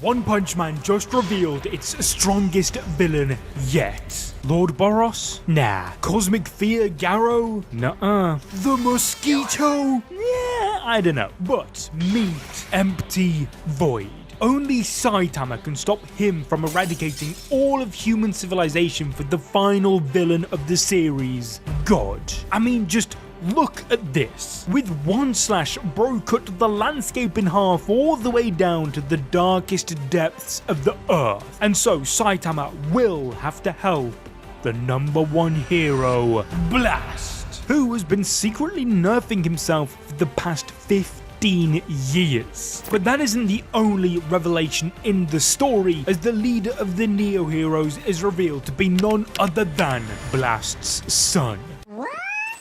One Punch Man just revealed its strongest villain yet. Lord Boros? Nah. Cosmic Fear Garrow? Nuh-uh. The Mosquito? Yeah, I don't know. But meet Empty Void. Only Saitama can stop him from eradicating all of human civilization for the final villain of the series, God. I mean, just look at this. With one slash, bro cut the landscape in half all the way down to the darkest depths of the earth. And so Saitama will have to help the number one hero, Blast, who has been secretly nerfing himself for the past 15 years. But that isn't the only revelation in the story, as the leader of the Neo Heroes is revealed to be none other than Blast's son.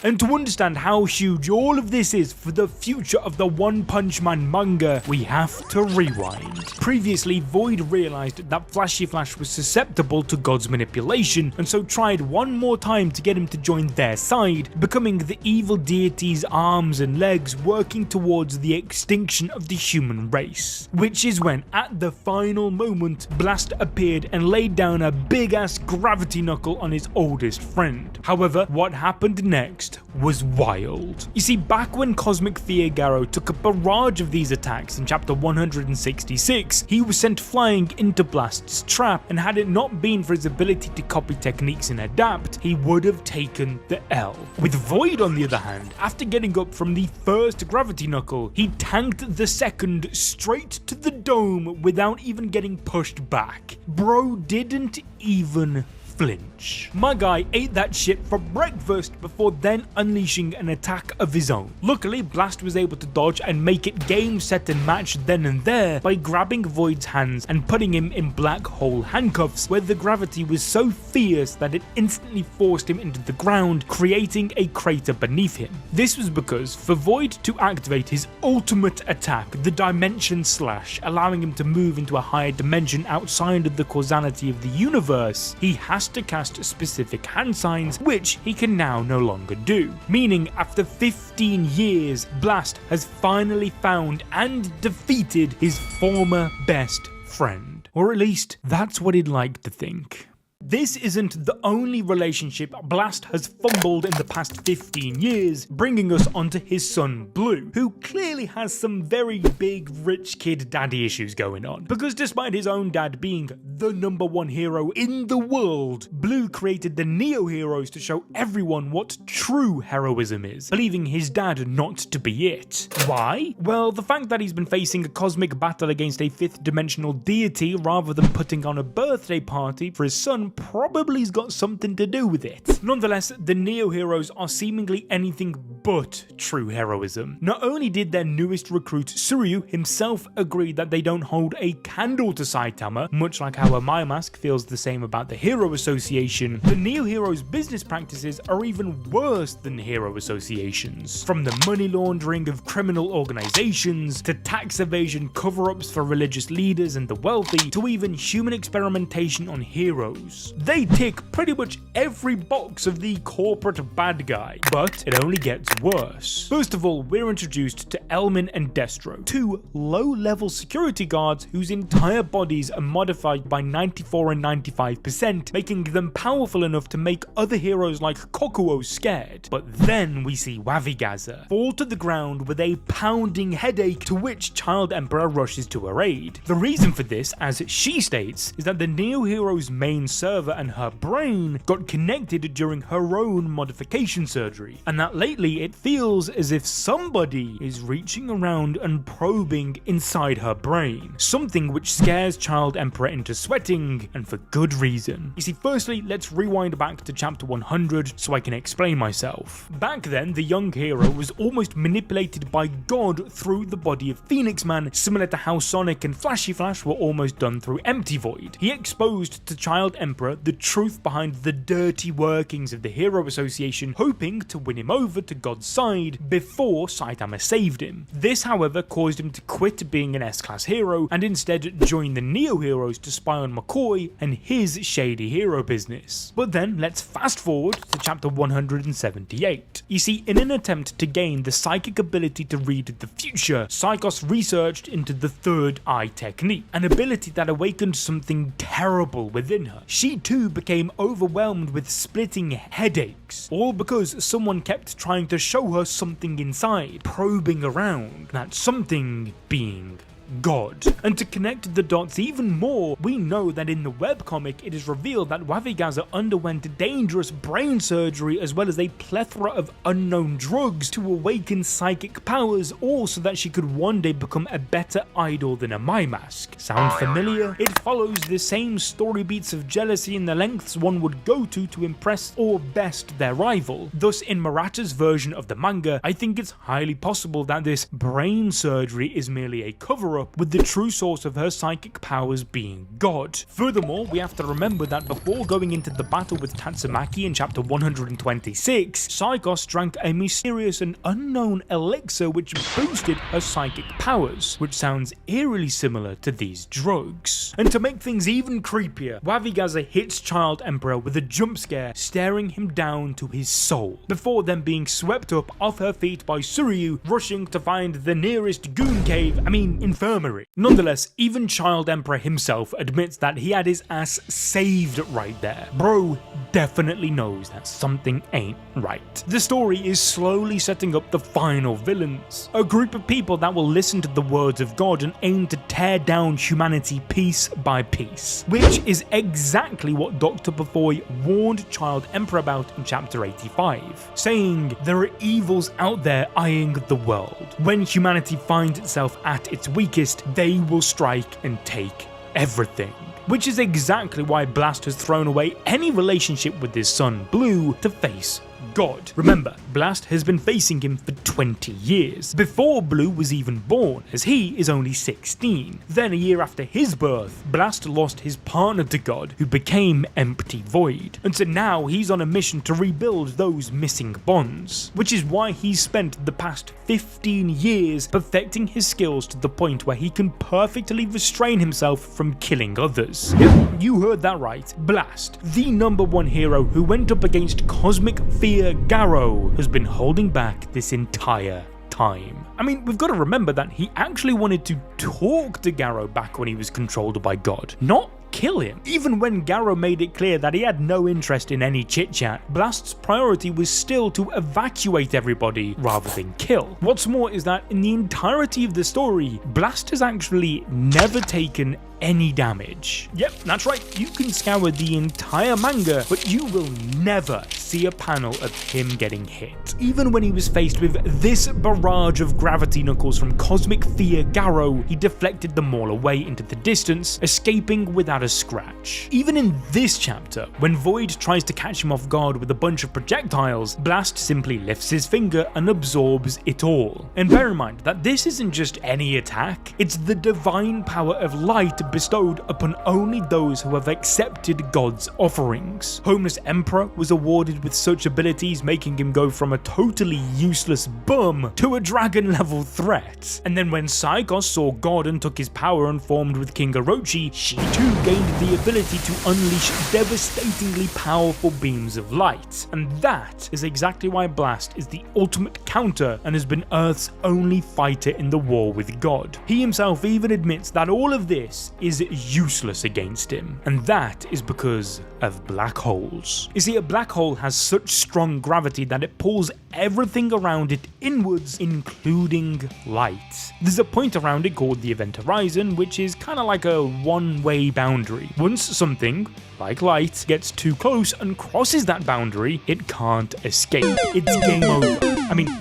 And to understand how huge all of this is for the future of the One Punch Man manga, we have to rewind. Previously, Void realized that Flashy Flash was susceptible to God's manipulation, and so tried one more time to get him to join their side, becoming the evil deity's arms and legs, working towards the extinction of the human race. Which is when, at the final moment, Blast appeared and laid down a big ass gravity knuckle on his oldest friend. However, what happened next was wild. You see, back when Cosmic Fear Garrow took a barrage of these attacks in chapter 166, he was sent flying into Blast's trap, and had it not been for his ability to copy techniques and adapt, he would have taken the L. With Void, on the other hand, after getting up from the first gravity knuckle, he tanked the second straight to the dome without even getting pushed back. Bro didn't even flinch. My guy ate that shit for breakfast before then unleashing an attack of his own. Luckily, Blast was able to dodge and make it game, set and match then and there by grabbing Void's hands and putting him in black hole handcuffs, where the gravity was so fierce that it instantly forced him into the ground, creating a crater beneath him. This was because for Void to activate his ultimate attack, the Dimension Slash, allowing him to move into a higher dimension outside of the causality of the universe, he has to cast specific hand signs, which he can now no longer do. Meaning, after 15 years, Blast has finally found and defeated his former best friend. Or at least, that's what he'd like to think. This isn't the only relationship Blast has fumbled in the past 15 years, bringing us onto his son Blue, who clearly has some very big rich kid daddy issues going on. Because despite his own dad being the number one hero in the world, Blue created the Neo Heroes to show everyone what true heroism is, believing his dad not to be it. Why? Well, the fact that he's been facing a cosmic battle against a fifth dimensional deity rather than putting on a birthday party for his son probably's got something to do with it. Nonetheless, the Neo Heroes are seemingly anything but true heroism. Not only did their newest recruit Suryu himself agree that they don't hold a candle to Saitama, much like how a My Mask feels the same about the Hero Association, the Neo Heroes' business practices are even worse than hero associations. From the money laundering of criminal organizations, to tax evasion cover-ups for religious leaders and the wealthy, to even human experimentation on heroes. They tick pretty much every box of the corporate bad guy, but it only gets worse. First of all, we're introduced to Elmin and Destro, two low-level security guards whose entire bodies are modified by 94 and 95%, making them powerful enough to make other heroes like Kokuo scared. But then we see Wavigaza fall to the ground with a pounding headache, to which Child Emperor rushes to her aid. The reason for this, as she states, is that the Neo Heroes' main server and her brain got connected during her own modification surgery, and that lately it feels as if somebody is reaching around and probing inside her brain, something which scares Child Emperor into sweating, and for good reason. You see, firstly, let's rewind back to chapter 100 so I can explain myself. Back then, the young hero was almost manipulated by God through the body of Phoenix Man, similar to how Sonic and Flashy Flash were almost done through Empty Void. He exposed to Child Emperor the truth behind the dirty workings of the Hero Association, hoping to win him over to God God's side before Saitama saved him. This, however, caused him to quit being an S-class hero and instead join the Neo Heroes to spy on McCoy and his shady hero business. But then let's fast forward to chapter 178. You see, in an attempt to gain the psychic ability to read the future, Saikos researched into the third eye technique, an ability that awakened something terrible within her. She too became overwhelmed with splitting headaches, all because someone kept trying to show her something inside, probing around, that something being God. And to connect the dots even more, we know that in the webcomic it is revealed that Wavigaza underwent dangerous brain surgery as well as a plethora of unknown drugs to awaken psychic powers, all so that she could one day become a better idol than a Mai Mask. Sound familiar? It follows the same story beats of jealousy and the lengths one would go to impress or best their rival. Thus, in Murata's version of the manga, I think it's highly possible that this brain surgery is merely a cover-up, with the true source of her psychic powers being God. Furthermore, we have to remember that before going into the battle with Tatsumaki in chapter 126, Saikos drank a mysterious and unknown elixir which boosted her psychic powers, which sounds eerily similar to these drugs. And to make things even creepier, Wavigaza hits Child Emperor with a jump scare, staring him down to his soul, before then being swept up off her feet by Suryu, rushing to find the nearest goon cave, infirmary. Nonetheless, even Child Emperor himself admits that he had his ass saved right there. Bro definitely knows that something ain't right. The story is slowly setting up the final villains, a group of people that will listen to the words of God and aim to tear down humanity piece by piece, which is exactly what Dr. Pufoy warned Child Emperor about in chapter 85, saying there are evils out there eyeing the world. When humanity finds itself at its weakest, they will strike and take everything. Which is exactly why Blast has thrown away any relationship with his son Blue to face God. Remember, Blast has been facing him for 20 years, before Blue was even born, as he is only 16. Then a year after his birth, Blast lost his partner to God, who became Empty Void, and so now he's on a mission to rebuild those missing bonds, which is why he's spent the past 15 years perfecting his skills to the point where he can perfectly restrain himself from killing others. Yep, you heard that right. Blast, the #1 hero who went up against Cosmic Fear Garrow, has been holding back this entire time. We've got to remember that he actually wanted to talk to Garrow back when he was controlled by God, not kill him. Even when Garrow made it clear that he had no interest in any chit-chat, Blast's priority was still to evacuate everybody rather than kill. What's more is that in the entirety of the story, Blast has actually never taken any damage. Yep, that's right, you can scour the entire manga, but you will never see a panel of him getting hit. Even when he was faced with this barrage of gravity knuckles from Cosmic Fear Garrow, he deflected them all away into the distance, escaping without a scratch. Even in this chapter, when Void tries to catch him off guard with a bunch of projectiles, Blast simply lifts his finger and absorbs it all. And bear in mind that this isn't just any attack, it's the divine power of light bestowed upon only those who have accepted God's offerings. Homeless Emperor was awarded with such abilities, making him go from a totally useless bum to a dragon level threat. And then when Saikos saw God and took his power and formed with King Orochi, she too gained the ability to unleash devastatingly powerful beams of light. And that is exactly why Blast is the ultimate counter and has been Earth's only fighter in the war with God. He himself even admits that all of this is useless against him, and that is because of black holes. You see, a black hole has such strong gravity that it pulls everything around it inwards, including light. There's a point around it called the event horizon, which is kind of like a one-way boundary. Once something, like light, gets too close and crosses that boundary, it can't escape. It's game over.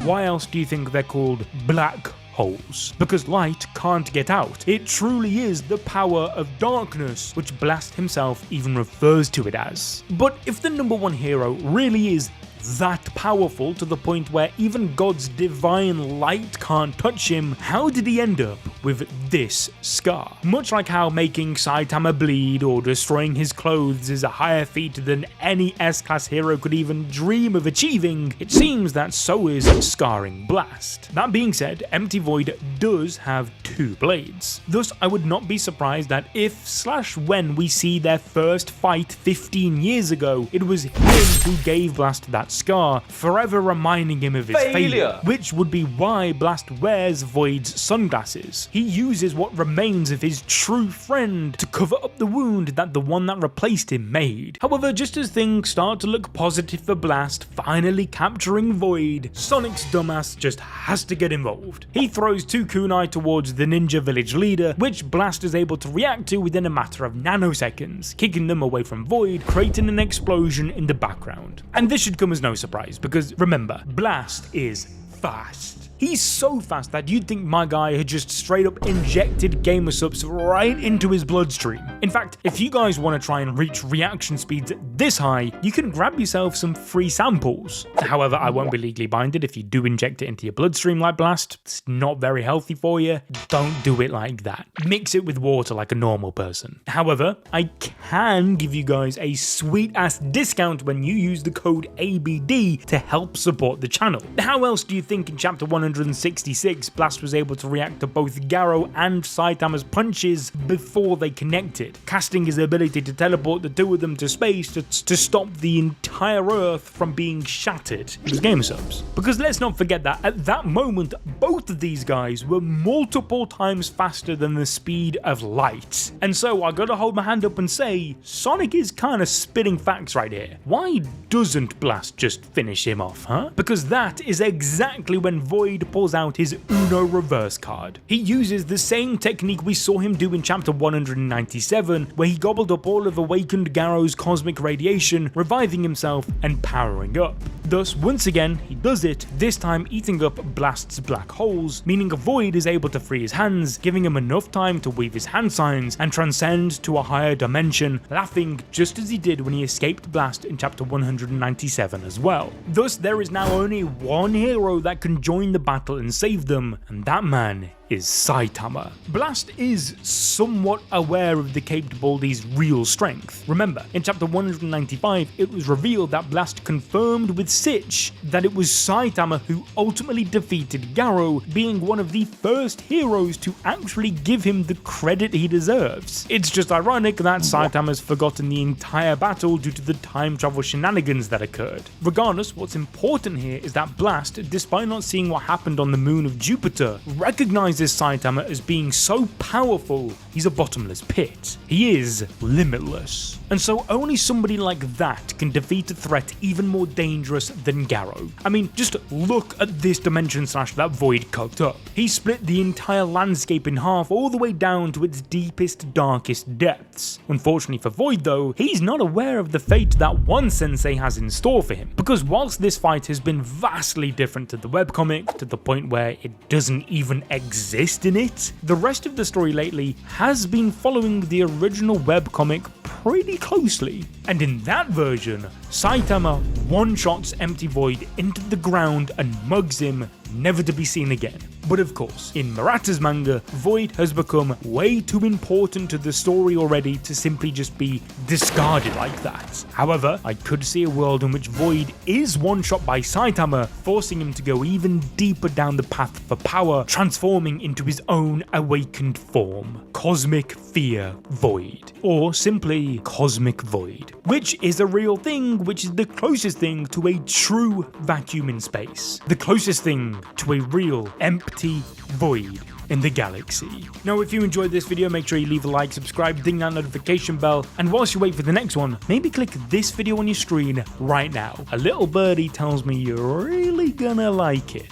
Why else do you think they're called black holes? Because light can't get out. It truly is the power of darkness, which Blast himself even refers to it as. But if the #1 hero really is that powerful to the point where even God's divine light can't touch him, how did he end up with this scar? Much like how making Saitama bleed or destroying his clothes is a higher feat than any S-class hero could even dream of achieving, it seems that so is scarring Blast. That being said, Empty Void does have 2 blades. Thus, I would not be surprised that if/when we see their first fight 15 years ago, it was him who gave Blast that scar, forever reminding him of his failure. Which would be why Blast wears Void's sunglasses. He uses what remains of his true friend to cover up the wound that the one that replaced him made. However, just as things start to look positive for Blast finally capturing Void, Sonic's dumbass just has to get involved. He throws 2 kunai towards the ninja village leader, which Blast is able to react to within a matter of nanoseconds, kicking them away from Void, creating an explosion in the background. And this should come as no surprise, because remember, Blast is fast. He's so fast that you'd think my guy had just straight up injected gamer subs right into his bloodstream. In fact, if you guys want to try and reach reaction speeds this high, you can grab yourself some free samples. However, I won't be legally binded if you do inject it into your bloodstream like Blast. It's not very healthy for you. Don't do it like that. Mix it with water like a normal person. However, I can give you guys a sweet ass discount when you use the code ABD to help support the channel. How else do you think in chapter 166 Blast was able to react to both Garou and Saitama's punches before they connected, casting his ability to teleport the 2 of them to space to stop the entire Earth from being shattered? It was gamer subs. Because let's not forget that at that moment, both of these guys were multiple times faster than the speed of light. And so I gotta hold my hand up and say, Sonic is kinda spitting facts right here. Why doesn't Blast just finish him off, huh? Because that is exactly when Void pulls out his Uno reverse card. He uses the same technique we saw him do in chapter 197, where he gobbled up all of awakened Garou's cosmic radiation, reviving himself and powering up. Thus, once again, he does it, this time eating up Blast's black holes, meaning a Void is able to free his hands, giving him enough time to weave his hand signs and transcend to a higher dimension, laughing just as he did when he escaped Blast in chapter 197 as well. Thus, there is now only one hero that can join the battle and save them, and that man is Saitama. Blast is somewhat aware of the Caped Baldy's real strength. Remember, in chapter 195, it was revealed that Blast confirmed with Sitch that it was Saitama who ultimately defeated Garou, being one of the first heroes to actually give him the credit he deserves. It's just ironic that Saitama's forgotten the entire battle due to the time travel shenanigans that occurred. Regardless, what's important here is that Blast, despite not seeing what happened on the moon of Jupiter, recognizes Saitama as being so powerful, he's a bottomless pit. He is limitless. And so only somebody like that can defeat a threat even more dangerous than Garou. I mean, just look at this dimension slash that Void cooked up. He split the entire landscape in half all the way down to its deepest, darkest depths. Unfortunately for Void though, he's not aware of the fate that one sensei has in store for him. Because whilst this fight has been vastly different to the webcomic, to the point where it doesn't even exist in it, the rest of the story lately has been following the original webcomic pretty closely. And in that version, Saitama one-shots Empty Void into the ground and mugs him, never to be seen again. But of course, in Murata's manga, Void has become way too important to the story already to simply just be discarded like that. However, I could see a world in which Void is one-shot by Saitama, forcing him to go even deeper down the path for power, transforming into his own awakened form, Cosmic Fear Void, or simply Cosmic Void, which is a real thing, which is the closest thing to a true vacuum in space, the closest thing to a real empty void in the galaxy. Now, if you enjoyed this video, make sure you leave a like, subscribe, ding that notification bell, and whilst you wait for the next one, maybe click this video on your screen right now. A little birdie tells me you're really gonna like it.